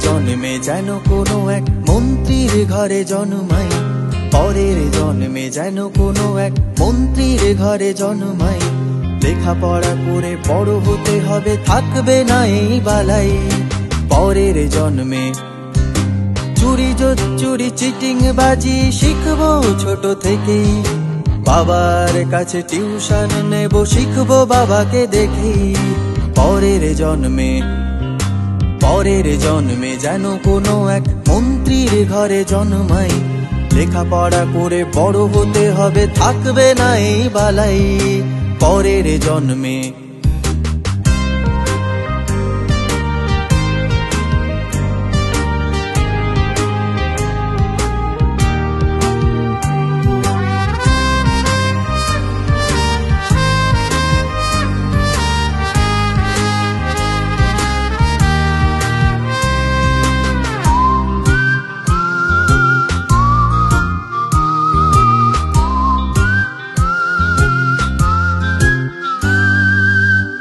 জন্মে যেন কোনো এক মন্ত্রীর ঘরে জন্মাই, পরের জন্মে যেন কোনো এক মন্ত্রীর ঘরে জন্মাই। লেখাপড়া করে বড় হতে হবে, থাকবে না এই বালাই। পরের জন্মে চুরি চুরি চিটিং বাজি শিখবো ছোট থেকেই, বাবার কাছে টিউশন নেব, শিখবো বাবাকে দেখেই। পরের জন্মে যেন কোনো এক মন্ত্রীর ঘরে জন্মাই। লেখাপড়া করে বড় হতে হবে, থাকবে না এই বালাই। পরের জন্মে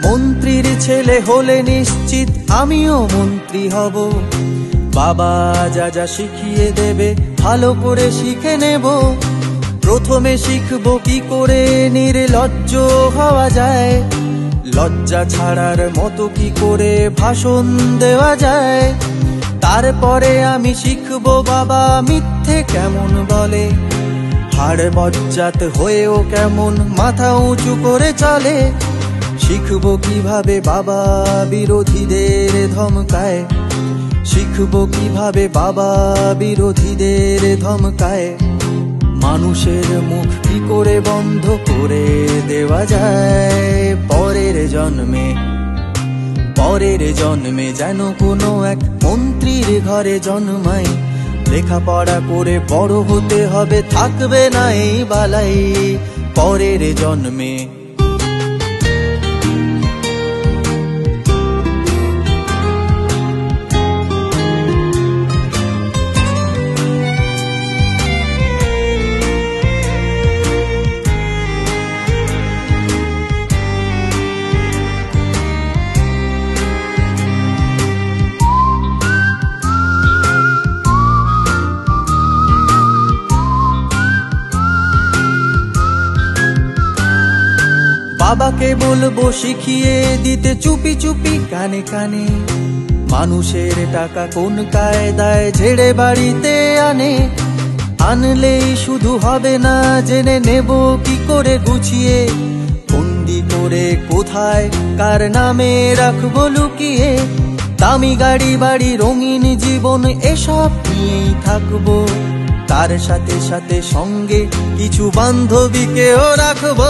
মন্ত্রীর ছেলে হলে নিশ্চিত আমিও মন্ত্রী হব। বাবা যা যা শিখিয়ে দেবে ভালো করে শিখে নেব। প্রথমে শিখব কি করে নির্লজ্জ হওয়া যায়, লজ্জা ছাড়ার মতো কি করে ভাষণ দেওয়া যায়। তারপরে আমি শিখব বাবা মিথ্যে কেমন বলে, হাড় বজ্জাত হয়েও কেমন মাথা উঁচু করে চলে। শিখব কিভাবে বাবা বিরোধীদের ধমকায়, শিখব কিভাবে বাবা বিরোধীদের ধমকায়। মানুষের মুখ কি করে বন্ধ করে দেওয়া যায়। পরের জন্মে যেন কোনো এক মন্ত্রীর ঘরে জন্মাই। লেখাপড়া করে বড় হতে হবে, থাকবে না এই বালাই। পরের জন্মে বাবাকে বলবো শিখিয়ে দিতে চুপি চুপি কানে কানে, মানুষের টাকা কোন কায়দায় ঝেড়ে বাড়িতে আনলেই শুধু হবে না, জেনে নেব কি করে গুছিয়ে। বন্দি করে কোথায় কার নামে রাখবো লুকিয়ে। দামি গাড়ি বাড়ি রঙিন জীবন এসব নিয়েই থাকবো, তার সাথে সাথে সঙ্গে কিছু বান্ধবীকেও রাখবো।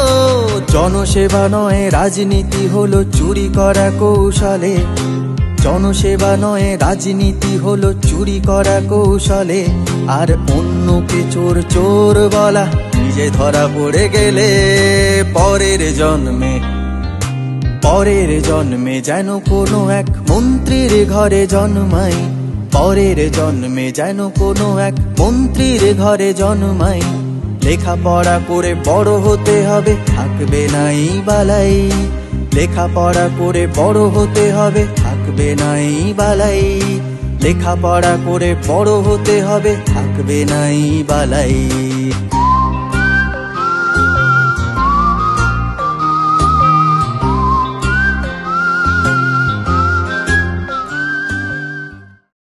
জনসেবা নয় রাজনীতি হলো চুরি করা কৌশলে, জনসেবা নয় রাজনীতি হলো চুরি করা কৌশলে। আর অন্যকে চোর চোর বলা নিজে ধরা পড়ে গেলে। পরের জন্মে যেন কোনো এক মন্ত্রীর ঘরে জন্মাই। পরের জন্মে যেন কোনো এক মন্ত্রীর ঘরে জন্মাই। লেখাপড়া করে বড় হতে হবে, থাকবে না এই বালাই। লেখাপড়া করে বড় হতে হবে, থাকবে না এই বালাই। লেখাপড়া করে বড় হতে হবে, থাকবে না এই বালাই।